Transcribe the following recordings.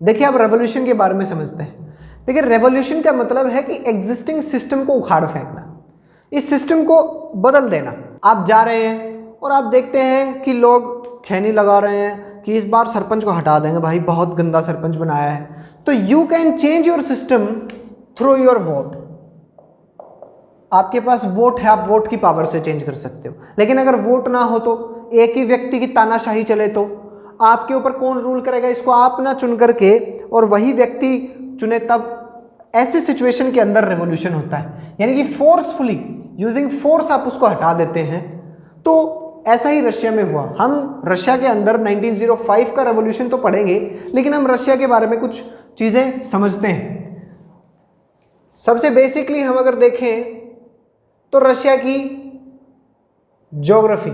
देखिए अब रेवोल्यूशन के बारे में समझते हैं। देखिए रेवोल्यूशन का मतलब है कि एग्जिस्टिंग सिस्टम को उखाड़ फेंकना, इस सिस्टम को बदल देना। आप जा रहे हैं और आप देखते हैं कि लोग खैनी लगा रहे हैं कि इस बार सरपंच को हटा देंगे, भाई बहुत गंदा सरपंच बनाया है। तो you can change your system through your vote. आपके पास वोट है, आप वोट की पावर से चेंज कर सकते हो। लेकिन अगर वोट ना हो तो एक ही व्यक्ति की तानाशाही चले तो आपके ऊपर कौन रूल करेगा, इसको आप ना चुन करके और वही व्यक्ति चुने, तब ऐसी सिचुएशन के अंदर रेवोल्यूशन होता है। यानी कि फोर्सफुली यूजिंग फोर्स आप उसको हटा देते हैं। तो ऐसा ही रशिया में हुआ। हम रशिया के अंदर 1905 का रेवोल्यूशन तो पढ़ेंगे, लेकिन हम रशिया के बारे में कुछ चीजें समझते हैं। सबसे बेसिकली हम अगर देखें तो रशिया की ज्योग्राफी,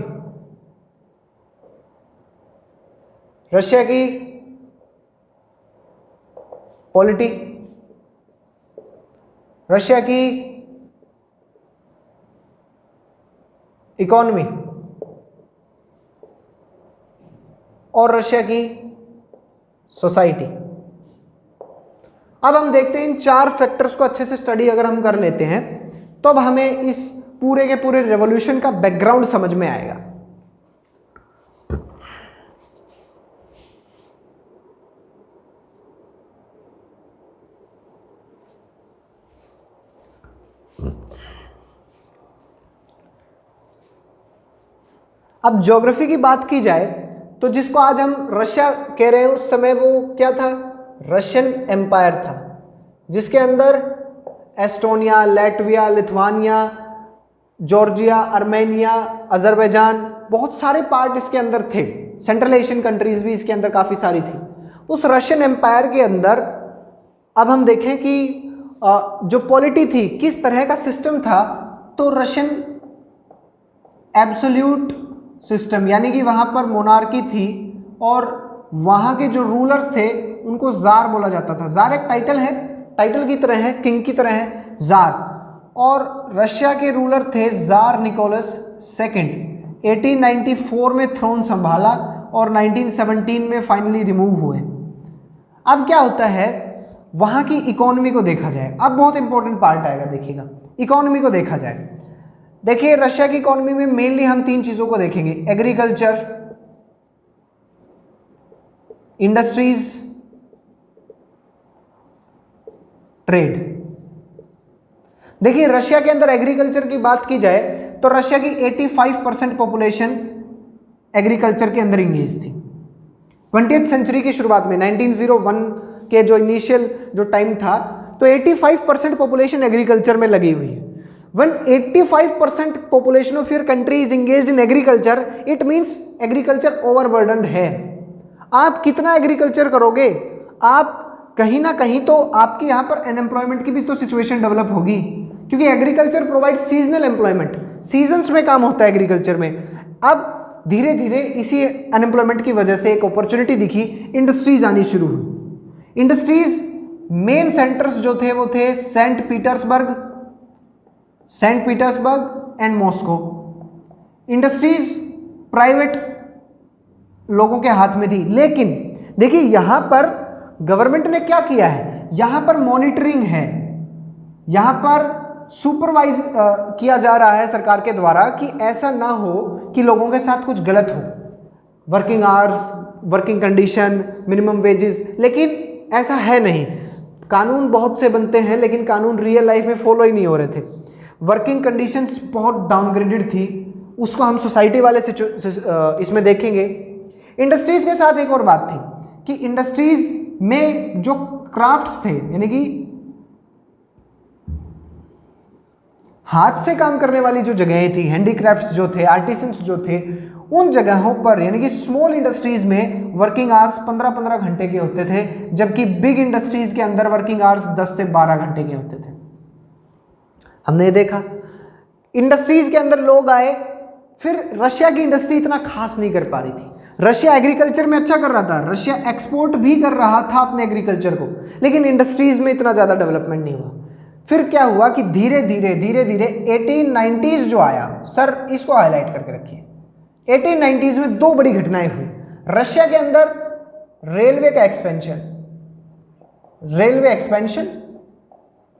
रशिया की पॉलिटी, रशिया की इकोनॉमी और रशिया की सोसाइटी। अब हम देखते हैं इन चार फैक्टर्स को अच्छे से स्टडी अगर हम कर लेते हैं तो अब हमें इस पूरे के पूरे रेवोल्यूशन का बैकग्राउंड समझ में आएगा। अब ज्योग्राफी की बात की जाए तो जिसको आज हम रशिया कह रहे हैं, उस समय वो क्या था, रशियन एम्पायर था, जिसके अंदर Estonia, Latvia, Lithuania, Georgia, Armenia, Azerbaijan, बहुत सारे पार्ट इसके अंदर थे। सेंट्रल एशियन कंट्रीज भी इसके अंदर काफ़ी सारी थी। उस रशियन एम्पायर के अंदर अब हम देखें कि जो पॉलिटी थी, किस तरह का सिस्टम था, तो रशियन एब्सोल्यूट सिस्टम, यानी कि वहाँ पर मोनार्की थी और वहाँ के जो रूलर्स थे उनको जार बोला जाता था। जार एक टाइटल है, टाइटल की तरह है, किंग की तरह है जार। और रशिया के रूलर थे जार निकोलस सेकंड। 1894 में थ्रोन संभाला और 1917 में फाइनली रिमूव हुए। अब क्या होता है, वहाँ की इकोनॉमी को देखा जाए। अब बहुत इंपॉर्टेंट पार्ट आएगा, देखिएगा, इकोनॉमी को देखा जाए। देखिए रशिया की इकोनॉमी में मेनली हम तीन चीज़ों को देखेंगे, एग्रीकल्चर, इंडस्ट्रीज, ट्रेड। देखिए रशिया के अंदर एग्रीकल्चर की बात की जाए तो रशिया की 85% पॉपुलेशन एग्रीकल्चर के अंदर इंगेज थी। 20th सेंचुरी की शुरुआत में 1901 के जो इनिशियल जो टाइम था, तो 85% पॉपुलेशन एग्रीकल्चर में लगी हुई है। When 85% population of your country is engaged in agriculture, it means agriculture overburdened है। आप कितना एग्रीकल्चर करोगे, आप कहीं ना कहीं तो आपके यहाँ पर अनएम्प्लॉयमेंट की भी तो सिचुएशन डेवलप होगी, क्योंकि agriculture provide seasonal employment, seasons में काम होता है एग्रीकल्चर में। अब धीरे धीरे इसी अनएम्प्लॉयमेंट की वजह से एक अपॉर्चुनिटी दिखी, इंडस्ट्रीज आनी शुरू हुई। इंडस्ट्रीज मेन सेंटर्स जो थे वो थे saint Petersburg and Moscow. Industries private लोगों के हाथ में थी, लेकिन देखिए यहां पर गवर्नमेंट ने क्या किया है, यहां पर मॉनिटरिंग है, यहां पर सुपरवाइज किया जा रहा है सरकार के द्वारा कि ऐसा ना हो कि लोगों के साथ कुछ गलत हो, working hours, working condition, minimum wages. लेकिन ऐसा है नहीं, कानून बहुत से बनते हैं लेकिन कानून रियल लाइफ में फॉलो ही नहीं हो रहे थे। वर्किंग कंडीशंस बहुत डाउनग्रेडेड थी, उसको हम सोसाइटी वाले इसमें देखेंगे। इंडस्ट्रीज के साथ एक और बात थी कि इंडस्ट्रीज में जो क्राफ्ट्स थे, यानी कि हाथ से काम करने वाली जो जगहें थी, हैंडीक्राफ्ट्स जो थे, आर्टिसंस जो थे, उन जगहों पर यानी कि स्मॉल इंडस्ट्रीज में वर्किंग आवर्स 15-15 घंटे के होते थे, जबकि बिग इंडस्ट्रीज के अंदर वर्किंग आवर्स 10 से 12 घंटे के होते थे। हमने देखा इंडस्ट्रीज के अंदर लोग आए, फिर रशिया की इंडस्ट्री इतना खास नहीं कर पा रही थी। रशिया एग्रीकल्चर में अच्छा कर रहा था, रशिया एक्सपोर्ट भी कर रहा था अपने एग्रीकल्चर को, लेकिन इंडस्ट्रीज में इतना ज़्यादा डेवलपमेंट नहीं हुआ। फिर क्या हुआ कि धीरे धीरे 1890s जो आया, सर इसको हाईलाइट करके रखिए, 1890s में दो बड़ी घटनाएं हुई। रशिया के अंदर रेलवे का एक्सपेंशन, रेलवे एक्सपेंशन,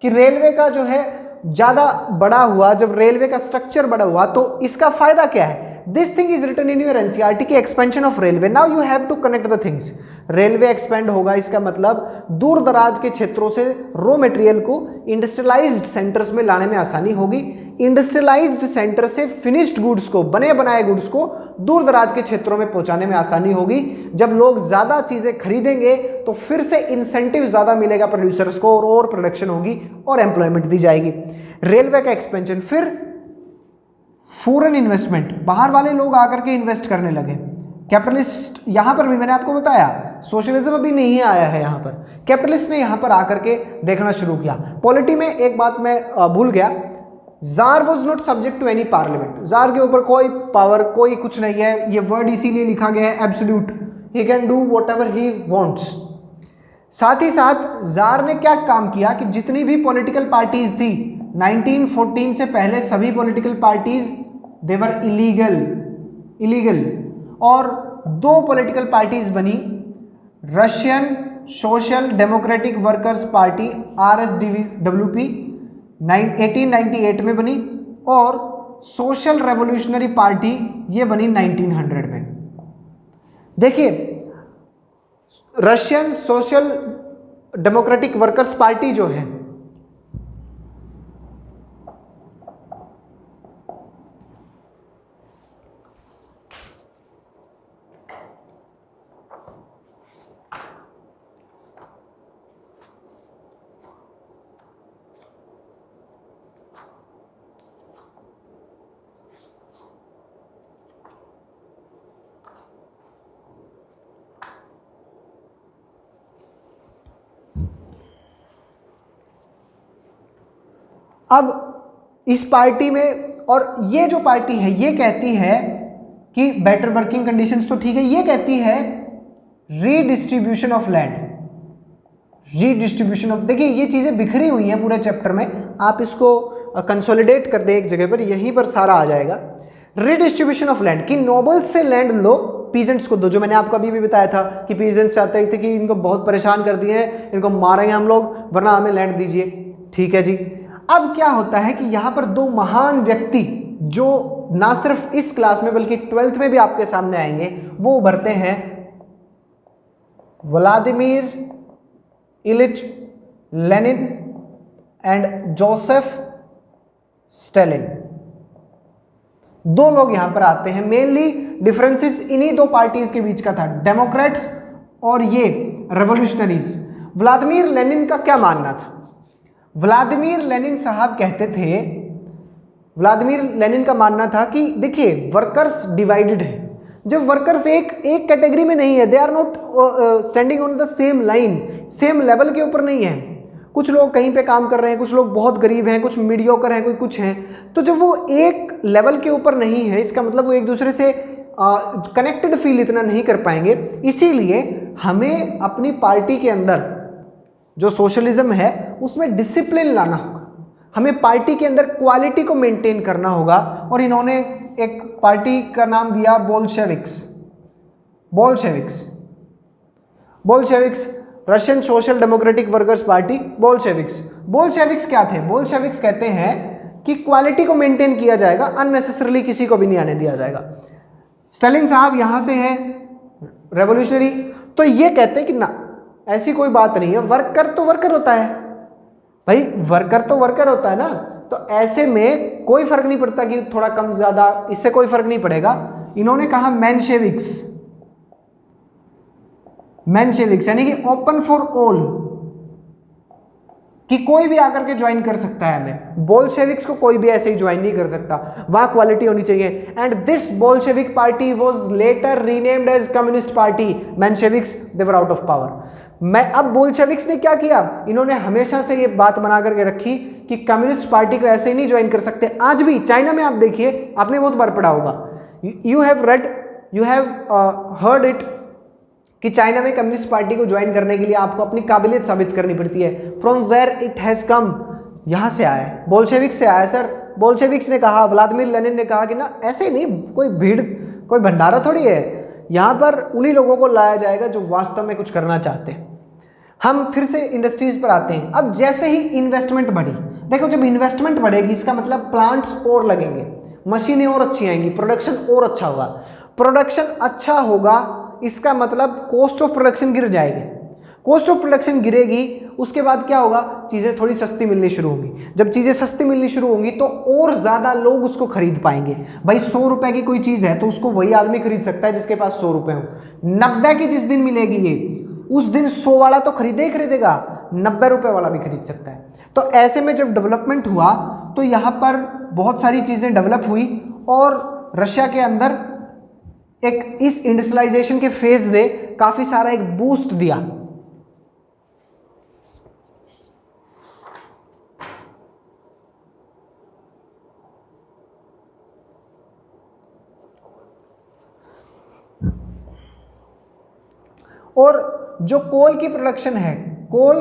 कि रेलवे का जो है ज़्यादा बड़ा हुआ, जब रेलवे का स्ट्रक्चर बड़ा हुआ तो इसका फायदा क्या है। This thing is written in your NCERT की expansion of railway. Now you have to connect the things. Railway expand होगा, इसका मतलब दूर दराज के क्षेत्रों से रॉ मटेरियल को इंडस्ट्रियलाइज्ड सेंटर्स में लाने में आसानी होगी। इंडस्ट्रियलाइज्ड सेंटर से फिनिश्ड गुड्स को, बने बनाए गुड्स को दूर दराज के क्षेत्रों में पहुंचाने में आसानी होगी। जब लोग ज़्यादा चीज़ें खरीदेंगे तो फिर से इंसेंटिव ज़्यादा मिलेगा प्रोड्यूसर्स को, और प्रोडक्शन होगी और एम्प्लॉयमेंट दी जाएगी। रेलवे का एक्सपेंशन। फिर फॉरेन इन्वेस्टमेंट, बाहर वाले लोग आकर के इन्वेस्ट करने लगे। कैपिटलिस्ट, यहां पर भी मैंने आपको बताया सोशलिज्म अभी नहीं आया है, यहां पर कैपिटलिस्ट ने यहां पर आकर के देखना शुरू किया। पॉलिटी में एक बात मैं भूल गया, tsar was not subject to any parliament. Tsar के ऊपर कोई पावर, कोई कुछ नहीं है। ये वर्ड इसीलिए लिखा गया है absolute, he can do what ever he wants. साथ ही साथ जार ने क्या काम किया कि जितनी भी पॉलिटिकल पार्टीज थी 1914 से पहले, सभी political parties they were illegal, और दो पॉलिटिकल पार्टीज बनी, Russian social democratic workers party RSWP 1898 में बनी, और सोशल रेवोल्यूशनरी पार्टी ये बनी 1900 में। देखिए, Russian social democratic workers party जो है, अब इस पार्टी में, और ये जो पार्टी है ये कहती है कि बेटर वर्किंग कंडीशंस तो ठीक है, ये कहती है redistribution of land, redistribution of, देखिए ये चीजें बिखरी हुई हैं पूरे चैप्टर में, आप इसको कंसोलिडेट कर दे एक जगह पर, यहीं पर सारा आ जाएगा। रीडिस्ट्रीब्यूशन ऑफ लैंड, कि नोबल्स से लैंड लो, पीजेंट्स को दो, जो मैंने आपको अभी भी बताया था कि पीजेंट्स चाहते थे कि इनको बहुत परेशान कर दिए हैं, इनको मारेंगे हम लोग, वरना हमें लैंड दीजिए। ठीक है जी। अब क्या होता है कि यहां पर दो महान व्यक्ति जो ना सिर्फ इस क्लास में बल्कि 12th में भी आपके सामने आएंगे, वो उभरते हैं, Vladimir Ilyich Lenin and Joseph Stalin. दो लोग यहां पर आते हैं। मेनली डिफरेंसेस इन्हीं दो पार्टीज के बीच का था, डेमोक्रेट्स और ये रेवोल्यूशनरीज। व्लादिमीर लेनिन का क्या मानना था? व्लादिमीर लेनिन साहब कहते थे, व्लादिमीर लेनिन का मानना था कि देखिए वर्कर्स डिवाइडेड है। जब वर्कर्स एक कैटेगरी में नहीं है, they are not standing on the same line, same level के ऊपर नहीं है। कुछ लोग कहीं पे काम कर रहे हैं, कुछ लोग बहुत गरीब हैं, कुछ मीडियोकर हैं, कोई कुछ हैं। तो जब वो एक लेवल के ऊपर नहीं है, इसका मतलब वो एक दूसरे से कनेक्टेड फील इतना नहीं कर पाएंगे। इसीलिए हमें अपनी पार्टी के अंदर जो सोशलिज्म है उसमें डिसिप्लिन लाना होगा, हमें पार्टी के अंदर क्वालिटी को मेंटेन करना होगा। और इन्होंने एक पार्टी का नाम दिया Bolsheviks. Bolsheviks Russian social democratic workers party, Bolsheviks क्या थे? बोल्शेविक्स कहते हैं कि क्वालिटी को मेंटेन किया जाएगा, अननेसेसरली किसी को भी नहीं आने दिया जाएगा। स्टालिन साहब यहां से हैं रेवोल्यूशनरी, तो ये कहते हैं कि ना, ऐसी कोई बात नहीं है, वर्कर तो वर्कर होता है भाई, वर्कर तो वर्कर होता है ना, तो ऐसे में कोई फर्क नहीं पड़ता कि थोड़ा कम ज्यादा, इससे कोई फर्क नहीं पड़ेगा। इन्होंने कहा मेंशेविक्स यानी कि ओपन फॉर ऑल, कि कोई भी आकर के ज्वाइन कर सकता है हमें। बोल्शेविक्स को कोई भी ऐसे ही ज्वाइन नहीं कर सकता, वहां क्वालिटी होनी चाहिए। And this Bolshevik party was later renamed as communist party. Mensheviks they were out of power. अब बोल्शेविक्स ने क्या किया, इन्होंने हमेशा से ये बात बना करके रखी कि कम्युनिस्ट पार्टी को ऐसे ही नहीं ज्वाइन कर सकते। आज भी चाइना में आप देखिए, आपने बहुत बार पढ़ा होगा, यू हैव हर्ड इट, कि चाइना में कम्युनिस्ट पार्टी को ज्वाइन करने के लिए आपको अपनी काबिलियत साबित करनी पड़ती है। From where it has come, यहां से आया है, बोल्शेविक्स से आया सर। बोल्शेविक्स ने कहा, व्लादिमीर लेनिन ने कहा कि ना ऐसे नहीं, कोई भीड़, कोई भंडारा थोड़ी है, यहां पर उन्हीं लोगों को लाया जाएगा जो वास्तव में कुछ करना चाहते हैं। हम फिर से इंडस्ट्रीज पर आते हैं। अब जैसे ही इन्वेस्टमेंट बढ़ी, देखो जब इन्वेस्टमेंट बढ़ेगी इसका मतलब प्लांट्स और लगेंगे, मशीनें और अच्छी आएंगी, प्रोडक्शन और अच्छा होगा। प्रोडक्शन अच्छा होगा इसका मतलब कॉस्ट ऑफ प्रोडक्शन गिर जाएगी, कॉस्ट ऑफ प्रोडक्शन गिरेगी, उसके बाद क्या होगा, चीज़ें थोड़ी सस्ती मिलनी शुरू होंगी। जब चीज़ें सस्ती मिलनी शुरू होंगी तो और ज़्यादा लोग उसको खरीद पाएंगे। भाई 100 रुपए की कोई चीज़ है तो उसको वही आदमी खरीद सकता है जिसके पास 100 रुपए हो। 90 की जिस दिन मिलेगी ये, उस दिन 100 वाला तो खरीदे ही खरीदेगा, 90 रुपए वाला भी खरीद सकता है। तो ऐसे में जब डेवलपमेंट हुआ तो यहाँ पर बहुत सारी चीज़ें डेवलप हुई और रशिया के अंदर एक इस इंडस्ट्रियलाइजेशन के फेज ने काफ़ी सारा एक बूस्ट दिया। और जो कोल की प्रोडक्शन है, कोल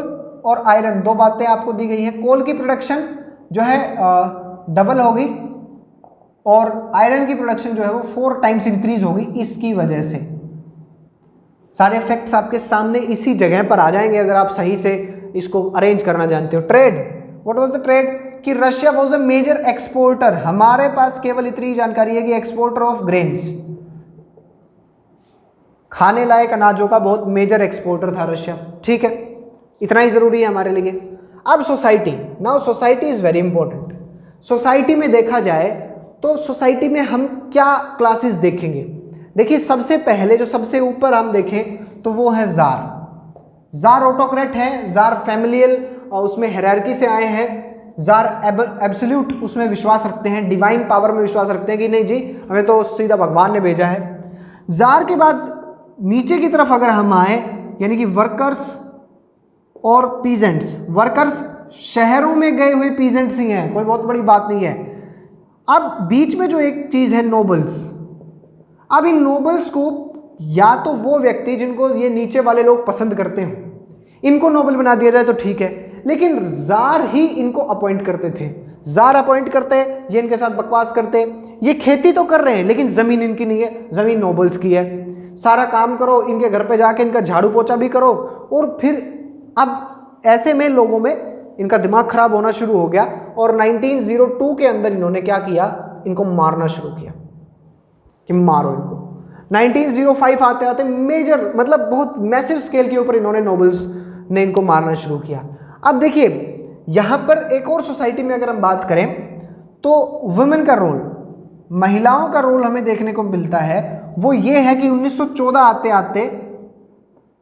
और आयरन दो बातें आपको दी गई है। कोल की प्रोडक्शन जो है डबल होगी और आयरन की प्रोडक्शन जो है वो 4 टाइम्स इंक्रीज होगी। इसकी वजह से सारे फैक्ट्स आपके सामने इसी जगह पर आ जाएंगे अगर आप सही से इसको अरेंज करना जानते हो। Trade, what was the trade, कि Russia was a major exporter. हमारे पास केवल इतनी जानकारी है कि एक्सपोर्टर ऑफ ग्रेन्स, खाने लायक अनाजों का बहुत मेजर एक्सपोर्टर था रशिया। ठीक है, इतना ही जरूरी है हमारे लिए। अब society, now society is very important. Society में देखा जाए तो सोसाइटी में हम क्या क्लासेस देखेंगे। देखिए सबसे पहले जो सबसे ऊपर हम देखें तो वो है जार। जार ऑटोक्रेट है, जार फैमिलियल उसमें हायरार्की से आए हैं, जार एब्सोल्यूट उसमें विश्वास रखते हैं, डिवाइन पावर में विश्वास रखते हैं कि नहीं जी हमें तो सीधा भगवान ने भेजा है। जार के बाद नीचे की तरफ अगर हम आए यानी कि वर्कर्स और पीजेंट्स। वर्कर्स शहरों में गए हुए पीजेंट्स ही हैं, कोई बहुत बड़ी बात नहीं है। अब बीच में जो एक चीज है नोबल्स। अब इन नोबल्स को या तो वो व्यक्ति जिनको ये नीचे वाले लोग पसंद करते हो इनको नोबल बना दिया जाए तो ठीक है, लेकिन जार ही इनको अपॉइंट करते थे। जार अपॉइंट करते, ये इनके साथ बकवास करते। ये खेती तो कर रहे हैं लेकिन जमीन इनकी नहीं है, जमीन नोबल्स की है। सारा काम करो, इनके घर पे जाके इनका झाड़ू पोछा भी करो। और फिर अब ऐसे में लोगों में इनका दिमाग खराब होना शुरू हो गया और 1902 के अंदर इन्होंने क्या किया, इनको मारना शुरू किया कि मारो इनको। 1905 आते आते मेजर मतलब बहुत मैसिव स्केल के ऊपर इन्होंने नोबल्स ने इनको मारना शुरू किया। अब देखिए यहां पर एक और सोसाइटी में अगर हम बात करें तो वुमेन का रोल, महिलाओं का रोल हमें देखने को मिलता है। वो ये है कि 1914 आते आते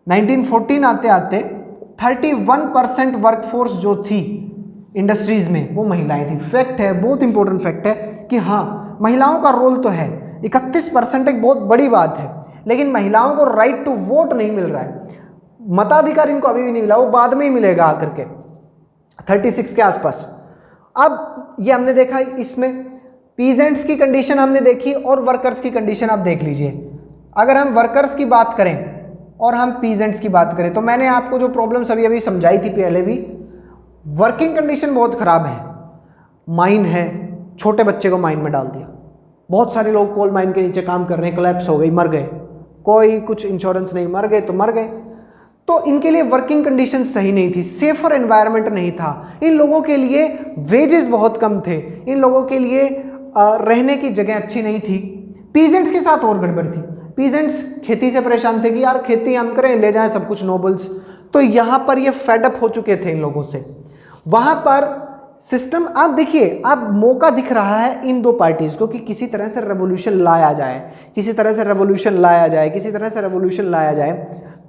1914 आते आते 31% वर्कफोर्स जो थी इंडस्ट्रीज में वो महिलाएं थी। फैक्ट है, बहुत इंपॉर्टेंट फैक्ट है कि हाँ महिलाओं का रोल तो है। 31% एक बहुत बड़ी बात है, लेकिन महिलाओं को राइट टू वोट नहीं मिल रहा है, मताधिकार इनको अभी भी नहीं मिला, वो बाद में ही मिलेगा आकर के 36 के आसपास। अब ये हमने देखा, इसमें पीजेंट्स की कंडीशन हमने देखी और वर्कर्स की कंडीशन आप देख लीजिए। अगर हम वर्कर्स की बात करें और हम पीजेंट्स की बात करें तो मैंने आपको जो प्रॉब्लम्स अभी अभी समझाई थी पहले भी, वर्किंग कंडीशन बहुत खराब है। माइन है, छोटे बच्चे को माइन में डाल दिया, बहुत सारे लोग कोल माइन के नीचे काम कर रहे हैं, कोलैप्स हो गई, मर गए, कोई कुछ इंश्योरेंस नहीं, मर गए तो मर गए। तो इनके लिए वर्किंग कंडीशन सही नहीं थी, सेफर एनवायरनमेंट नहीं था, इन लोगों के लिए वेजेस बहुत कम थे, इन लोगों के लिए रहने की जगह अच्छी नहीं थी। पीजेंट्स के साथ और गड़बड़ थी। पीजेंट्स खेती से परेशान थे कि यार खेती हम करें, ले जाएं सब कुछ नोबल्स। तो यहां पर ये फेडअप हो चुके थे इन लोगों से। वहां पर सिस्टम, आप देखिए अब मौका दिख रहा है इन दो पार्टीज को कि किसी तरह से रेवोल्यूशन लाया जाए, किसी तरह से रेवोल्यूशन लाया जाए, किसी तरह से रेवोल्यूशन लाया जाए।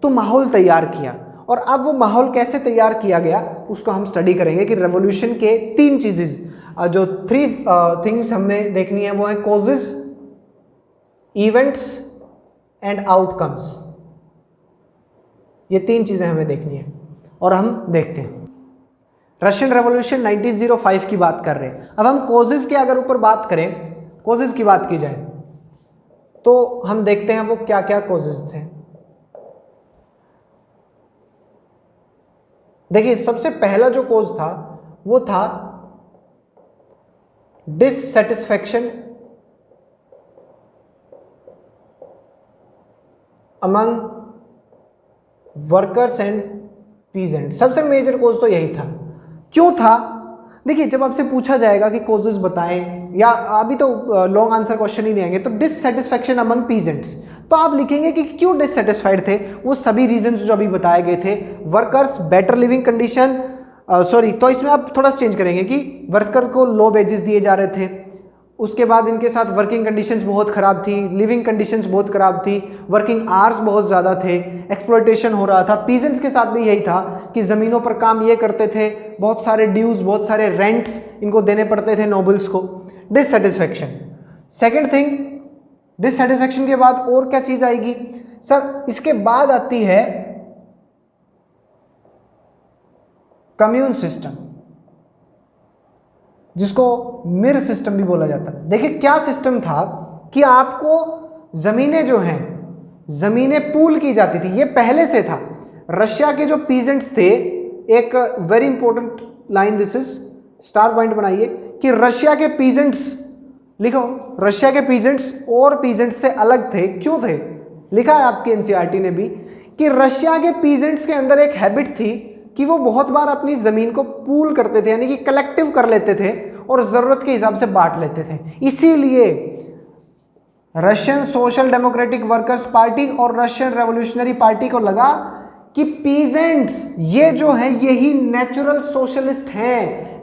तो माहौल तैयार किया, और अब वो माहौल कैसे तैयार किया गया उसको हम स्टडी करेंगे कि रेवोल्यूशन के 3 चीजेस, जो 3 थिंग्स हमने देखनी है वो है कॉजेज, इवेंट्स एंड आउटकम्स। ये 3 चीजें हमें देखनी है और हम देखते हैं। रशियन रेवोल्यूशन 1905 की बात कर रहे हैं। अब हम कॉजेज के अगर ऊपर बात करें, कॉजेज की बात की जाए तो हम देखते हैं वो क्या क्या कॉजेज थे। देखिए सबसे पहला जो कॉज था वो था dissatisfaction among workers and peasant. सबसे मेजर कॉज तो यही था। क्यों था? देखिए जब आपसे पूछा जाएगा कि कॉजेज बताएं, या अभी तो लॉन्ग आंसर क्वेश्चन ही नहीं आएंगे, तो डिससेटिस्फैक्शन अमंग पीजेंट्स, तो आप लिखेंगे कि क्यों डिससेटिस्फाइड थे। वो सभी रीजंस जो अभी बताए गए थे, वर्कर्स बेटर लिविंग कंडीशन, तो इसमें आप थोड़ा चेंज करेंगे कि वर्कर को लो वेजेस दिए जा रहे थे, उसके बाद इनके साथ वर्किंग कंडीशंस बहुत ख़राब थी, लिविंग कंडीशंस बहुत ख़राब थी, वर्किंग आवर्स बहुत ज़्यादा थे, एक्सप्लॉयटेशन हो रहा था। पीजेंट्स के साथ भी यही था कि ज़मीनों पर काम ये करते थे, बहुत सारे ड्यूज, बहुत सारे रेंट्स इनको देने पड़ते थे नोबल्स को। डिससेटिस्फैक्शन। सेकेंड थिंग, डिससेटिस्फैक्शन के बाद और क्या चीज़ आएगी सर? इसके बाद आती है कम्यून सिस्टम, जिसको मिर सिस्टम भी बोला जाता है। देखिए क्या सिस्टम था कि आपको जमीनें जो हैं, जमीनें पूल की जाती थी। ये पहले से था। रशिया के जो पीजेंट्स थे, एक very important line, this is star point बनाइए कि रशिया के पीजेंट्स, लिखो, रशिया के पीजेंट्स और पीजेंट्स से अलग थे। क्यों थे? लिखा है आपकी एनसीईआरटी ने भी कि रशिया के पीजेंट्स के अंदर एक हैबिट थी कि वो बहुत बार अपनी जमीन को पूल करते थे, यानी कि कलेक्टिव कर लेते थे और जरूरत के हिसाब से बांट लेते थे। इसीलिए Russian social democratic workers party और रशियन रेवोल्यूशनरी पार्टी को लगा कि पीजेंट्स ये जो है यही नेचुरल सोशलिस्ट हैं,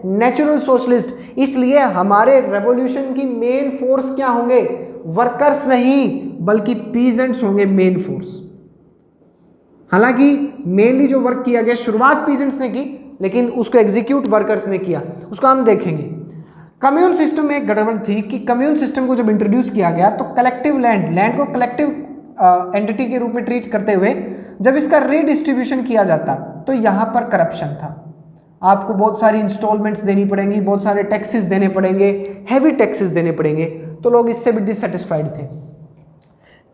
नेचुरल सोशलिस्ट। इसलिए हमारे रेवोल्यूशन की मेन फोर्स क्या होंगे? वर्कर्स नहीं बल्कि पीजेंट्स होंगे मेन फोर्स। हालांकि मेनली जो वर्क किया गया शुरुआत पीजेंट्स ने की, लेकिन उसको एग्जीक्यूट वर्कर्स ने किया, उसको हम देखेंगे। कम्यून सिस्टम में एक गड़बड़ थी कि कम्यून सिस्टम को जब इंट्रोड्यूस किया गया तो कलेक्टिव लैंड को कलेक्टिव एंटिटी के रूप में ट्रीट करते हुए जब इसका रीडिस्ट्रीब्यूशन किया जाता तो यहाँ पर करप्शन था। आपको बहुत सारी इंस्टॉलमेंट्स देनी पड़ेंगी, बहुत सारे टैक्सेस देने पड़ेंगे, हैवी टैक्सेस देने पड़ेंगे, तो लोग इससे भी डिससेटिस्फाइड थे।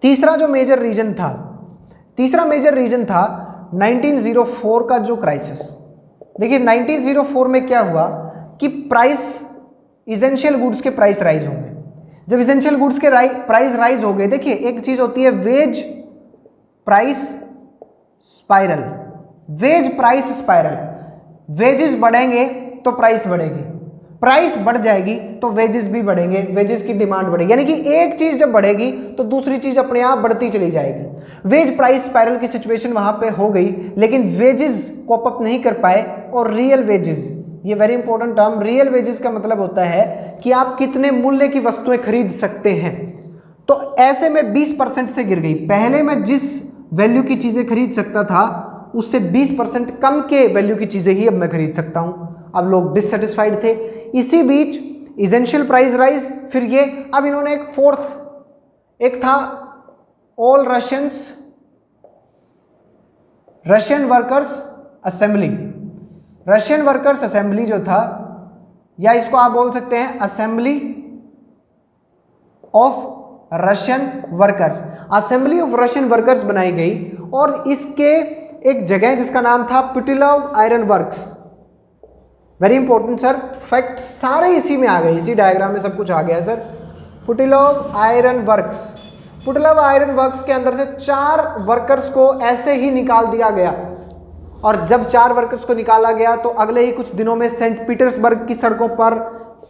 तीसरा मेजर रीजन था 1904 का जो क्राइसिस। देखिए 1904 में क्या हुआ कि इसेंशियल गुड्स के प्राइस राइज होंगे। जब इसेंशियल गुड्स के प्राइस राइज हो गए, देखिए एक चीज होती है वेज प्राइस स्पाइरल, वेजेस बढ़ेंगे तो प्राइस बढ़ेगी, प्राइस बढ़ जाएगी तो वेजेस भी बढ़ेंगे, वेजेस की डिमांड बढ़ेगी, यानी कि एक चीज जब बढ़ेगी तो दूसरी चीज अपने आप बढ़ती चली जाएगी। वेज प्राइस स्पाइरल की सिचुएशन वहां पे हो गई, लेकिन वेजेस कोप अप नहीं कर पाए। और रियल वेजेस, ये very important term, real wages का मतलब होता है कि आप कितने मूल्य की वस्तुएं खरीद सकते हैं। तो ऐसे में 20% से गिर गई। पहले मैं जिस वैल्यू की चीजें खरीद सकता था उससे 20% कम के वैल्यू की चीजें ही अब मैं खरीद सकता हूं। अब लोग डिससेटिस्फाइड थे। इसी बीच इसेंशियल प्राइस राइज, फिर ये अब इन्होंने एक फोर्थ, एक था all Russian workers assembly. Russian workers assembly जो था, या इसको आप बोल सकते हैं assembly of Russian workers, assembly of Russian workers बनाई गई। और इसके एक जगह जिसका नाम था Putilov iron works. Very important sir, fact सारे इसी में आ गए, इसी डायग्राम में सब कुछ आ गया sir. Putilov iron works, Putilov iron works के अंदर से 4 वर्कर्स को ऐसे ही निकाल दिया गया। और जब 4 वर्कर्स को निकाला गया तो अगले ही कुछ दिनों में सेंट पीटर्सबर्ग की सड़कों पर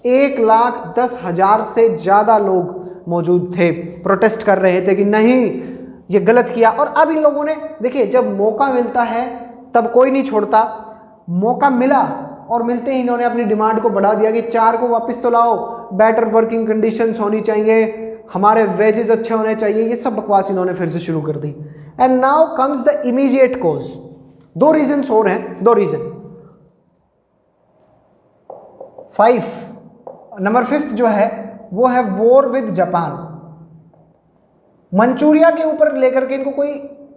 1,10,000 से ज्यादा लोग मौजूद थे, प्रोटेस्ट कर रहे थे कि नहीं ये गलत किया। और अब इन लोगों ने, देखिए जब मौका मिलता है तब कोई नहीं छोड़ता, मौका मिला और मिलते ही इन्होंने अपनी डिमांड को बढ़ा दिया कि 4 को वापस तो लाओ, बेटर वर्किंग कंडीशंस होनी चाहिए, हमारे वेजेस अच्छे होने चाहिए, ये सब बकवास इन्होंने फिर से शुरू कर दी। And now comes the immediate cause. 2 reason और हैं, 2 रीजन। 5 जो है वो है वॉर विद जापान। मंचूरिया के ऊपर लेकर के इनको कोई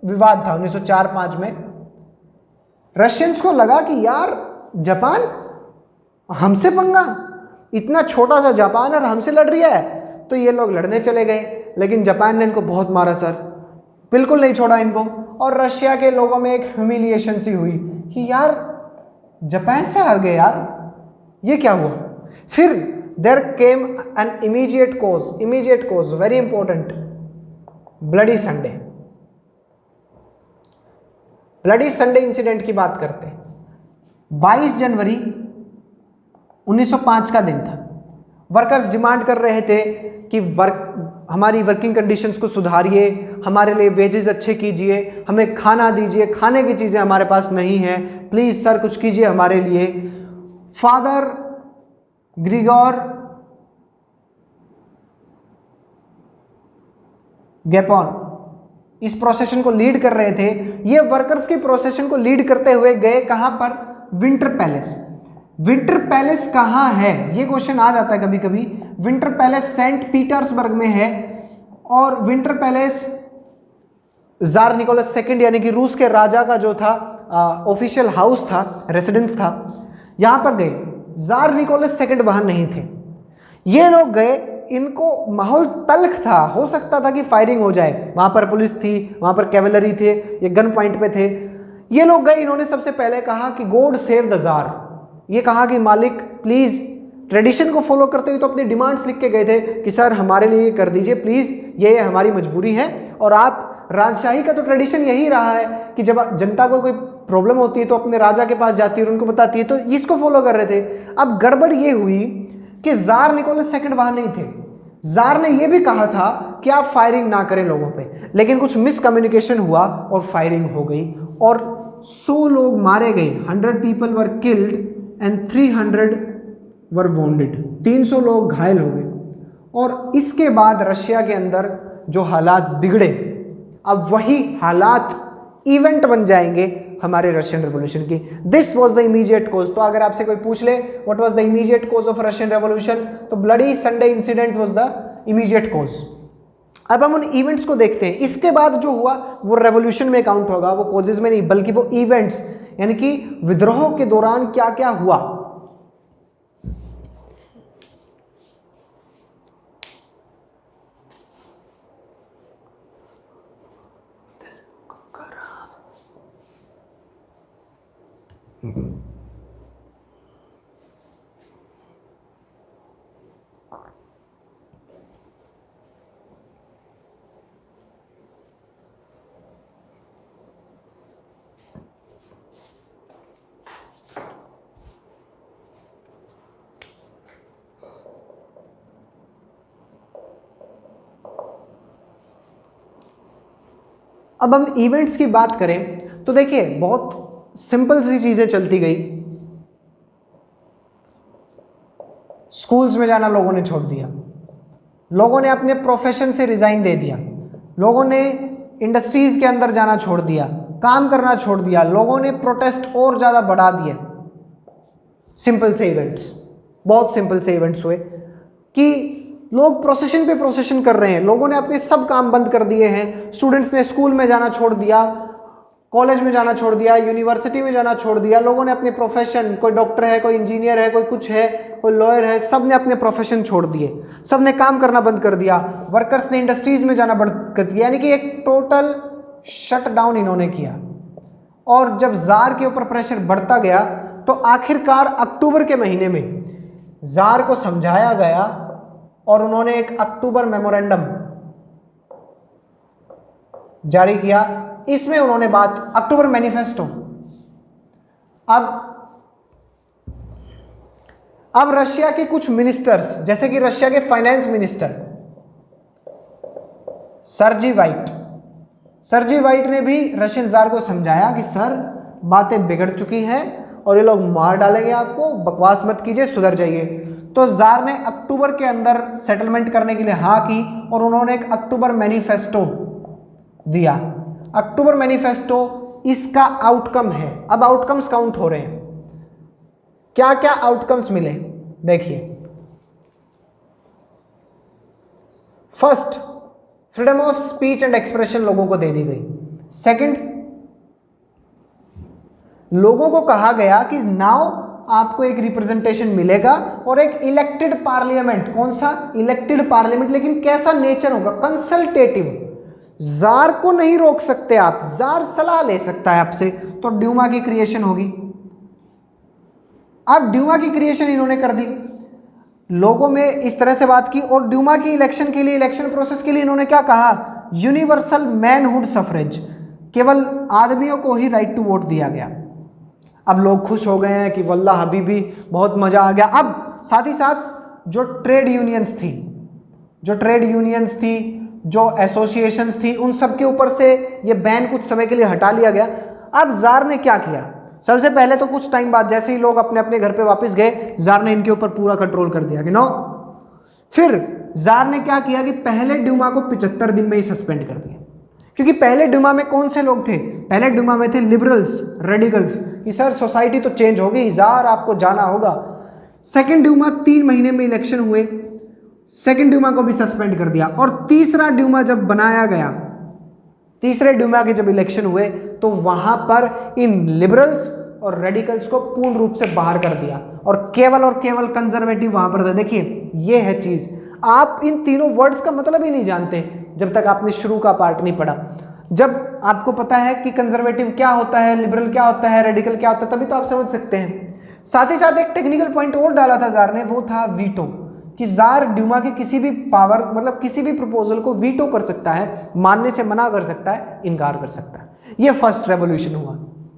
विवाद था 1904-05 में। रशियंस को लगा कि यार जापान हमसे पंगा, इतना छोटा सा जापान और हमसे लड़ रही है, तो ये लोग लड़ने चले गए। लेकिन जापान ने इनको बहुत मारा सर, बिल्कुल नहीं छोड़ा इनको। और रशिया के लोगों में एक ह्यूमिलिएशन सी हुई कि यार जापान से हार गए यार, ये क्या हुआ। फिर there came an immediate cause, very important, bloody Sunday. Bloody Sunday incident की बात करते हैं। 22 जनवरी 1905 का दिन था। वर्कर्स डिमांड कर रहे थे कि हमारी वर्किंग कंडीशंस को सुधारिए, हमारे लिए वेजेस अच्छे कीजिए, हमें खाना दीजिए, खाने की चीज़ें हमारे पास नहीं हैं, प्लीज़ सर कुछ कीजिए हमारे लिए। फादर ग्रिगोर गैपोन इस प्रोसेशन को लीड कर रहे थे। ये वर्कर्स के प्रोसेशन को लीड करते हुए गए कहां पर? Winter palace. विंटर पैलेस कहां है ये क्वेश्चन आ जाता है कभी कभी। विंटर पैलेस सेंट पीटर्सबर्ग में है और winter palace tsar Nicholas second यानी कि रूस के राजा का जो था ऑफिशियल हाउस था, रेसिडेंस था, यहां पर गए। जार निकोलस सेकंड वहां नहीं थे। ये लोग गए, इनको माहौल तल्ख था, हो सकता था कि फायरिंग हो जाए, वहां पर पुलिस थी, वहां पर कैवलरी थे, ये गन पॉइंट पे थे। ये लोग गए, इन्होंने सबसे पहले कहा कि गॉड सेव द जार। ये कहा कि मालिक प्लीज, ट्रेडिशन को फॉलो करते हुए तो अपनी डिमांड्स लिख के गए थे कि सर हमारे लिए ये कर दीजिए प्लीज, ये हमारी मजबूरी है। और आप, राजशाही का तो ट्रेडिशन यही रहा है कि जब जनता को कोई प्रॉब्लम होती है तो अपने राजा के पास जाती है और उनको बताती है, तो इसको फॉलो कर रहे थे। अब गड़बड़ ये हुई कि जार निकोलस सेकंड वहां नहीं थे। जार ने यह भी कहा था कि आप फायरिंग ना करें लोगों पे, लेकिन कुछ मिसकम्युनिकेशन हुआ और फायरिंग हो गई और 100 लोग मारे गए। 100 people were killed and 300 were wounded. 300 लोग घायल हो गए। और इसके बाद रशिया के अंदर जो हालात बिगड़े, अब वही हालात इवेंट बन जाएंगे हमारे रशियन रेवोल्यूशन की। This was the immediate cause. तो अगर आपसे कोई पूछ ले what was the immediate cause of Russian revolution, तो bloody Sunday incident was the immediate cause. अब हम उन इवेंट्स को देखते हैं। इसके बाद जो हुआ वो रेवोल्यूशन में काउंट होगा, वो कोजेस में नहीं, बल्कि वो इवेंट्स, यानी कि विद्रोह के दौरान क्या क्या हुआ। अब हम इवेंट्स की बात करें तो देखिए बहुत सिंपल सी चीजें चलती गई। स्कूल्स में जाना लोगों ने छोड़ दिया, लोगों ने अपने प्रोफेशन से रिजाइन दे दिया, लोगों ने इंडस्ट्रीज के अंदर जाना छोड़ दिया, काम करना छोड़ दिया, लोगों ने प्रोटेस्ट और ज्यादा बढ़ा दिए। सिंपल से इवेंट्स, बहुत सिंपल से इवेंट्स हुए कि लोग प्रोसेशन पे प्रोसेशन कर रहे हैं, लोगों ने अपने सब काम बंद कर दिए हैं। स्टूडेंट्स ने स्कूल में जाना छोड़ दिया, कॉलेज में जाना छोड़ दिया, यूनिवर्सिटी में जाना छोड़ दिया। लोगों ने अपने प्रोफेशन, कोई डॉक्टर है, कोई इंजीनियर है, कोई कुछ है, कोई लॉयर है, सब ने अपने प्रोफेशन छोड़ दिए, सब ने काम करना बंद कर दिया। वर्कर्स ने इंडस्ट्रीज में जाना बंद कर दिया, यानी कि एक टोटल शट डाउन इन्होंने किया। और जब जार के ऊपर प्रेशर बढ़ता गया तो आखिरकार अक्टूबर के महीने में जार को समझाया गया और उन्होंने एक अक्टूबर मेमोरेंडम जारी किया। इसमें उन्होंने बात, अक्टूबर मैनिफेस्टो। अब रशिया के कुछ मिनिस्टर्स, जैसे कि रशिया के फाइनेंस मिनिस्टर सर्जी वाइट ने भी रशियन जार को समझाया कि सर बातें बिगड़ चुकी हैं और ये लोग मार डालेंगे आपको, बकवास मत कीजिए, सुधर जाइए। तो जार ने अक्टूबर के अंदर सेटलमेंट करने के लिए हाँ की और उन्होंने एक अक्टूबर मैनिफेस्टो दिया। अक्टूबर मैनिफेस्टो इसका आउटकम है। अब आउटकम्स काउंट हो रहे हैं, क्या क्या आउटकम्स मिले देखिए। First, freedom of speech and expression लोगों को दे दी गई। सेकंड, लोगों को कहा गया कि नाउ आपको एक रिप्रेजेंटेशन मिलेगा और एक इलेक्टेड पार्लियामेंट। कौन सा? इलेक्टेड पार्लियामेंट, लेकिन कैसा नेचर होगा? कंसल्टेटिव। जार को नहीं रोक सकते आप, जार सलाह ले सकता है आपसे। तो ड्यूमा की क्रिएशन होगी। अब ड्यूमा की क्रिएशन इन्होंने कर दी, लोगों में इस तरह से बात की। और ड्यूमा की इलेक्शन के लिए, इलेक्शन प्रोसेस के लिए इन्होंने क्या कहा? Universal manhood suffrage. केवल आदमियों को ही राइट टू वोट दिया गया। अब लोग खुश हो गए हैं कि वल्लाह हबीबी बहुत मजा आ गया। अब साथ ही साथ जो ट्रेड यूनियंस थी, जो एसोसिएशंस थी, उन सब के ऊपर से ये बैन कुछ समय के लिए हटा लिया गया। अब जार ने क्या किया, सबसे पहले तो कुछ टाइम बाद जैसे ही लोग अपने अपने घर पे वापस गए, जार ने इनके ऊपर पूरा कंट्रोल कर दिया कि नो। फिर जार ने क्या किया कि पहले ड्यूमा को 75 दिन में ही सस्पेंड कर दिया, क्योंकि पहले ड्यूमा में कौन से लोग थे, पहले ड्यूमा में थे लिबरल्स, रेडिकल्स, कि सर सोसाइटी तो चेंज हो गई, जार आपको जाना होगा। सेकेंड ड्यूमा 3 महीने में इलेक्शन हुए, सेकेंड ड्यूमा को भी सस्पेंड कर दिया। और तीसरा ड्यूमा जब बनाया गया, तीसरे ड्यूमा के जब इलेक्शन हुए तो वहां पर इन लिबरल्स और रेडिकल्स को पूर्ण रूप से बाहर कर दिया और केवल कंजर्वेटिव वहां पर था। देखिए ये है चीज, आप इन तीनों वर्ड्स का मतलब ही नहीं जानते जब तक आपने शुरू का पार्ट नहीं पढ़ा। जब आपको पता है कि कंजर्वेटिव क्या होता है, लिबरल क्या होता है, रेडिकल क्या होता है, तभी तो आप समझ सकते हैं। साथ ही साथ एक टेक्निकल पॉइंट और डाला था जार ने, वो था वीटो, कि जार ड्यूमा के किसी भी पावर, मतलब किसी भी प्रपोजल को वीटो कर सकता है, मानने से मना कर सकता है, इनकार कर सकता है। ये फर्स्ट रेवोल्यूशन हुआ।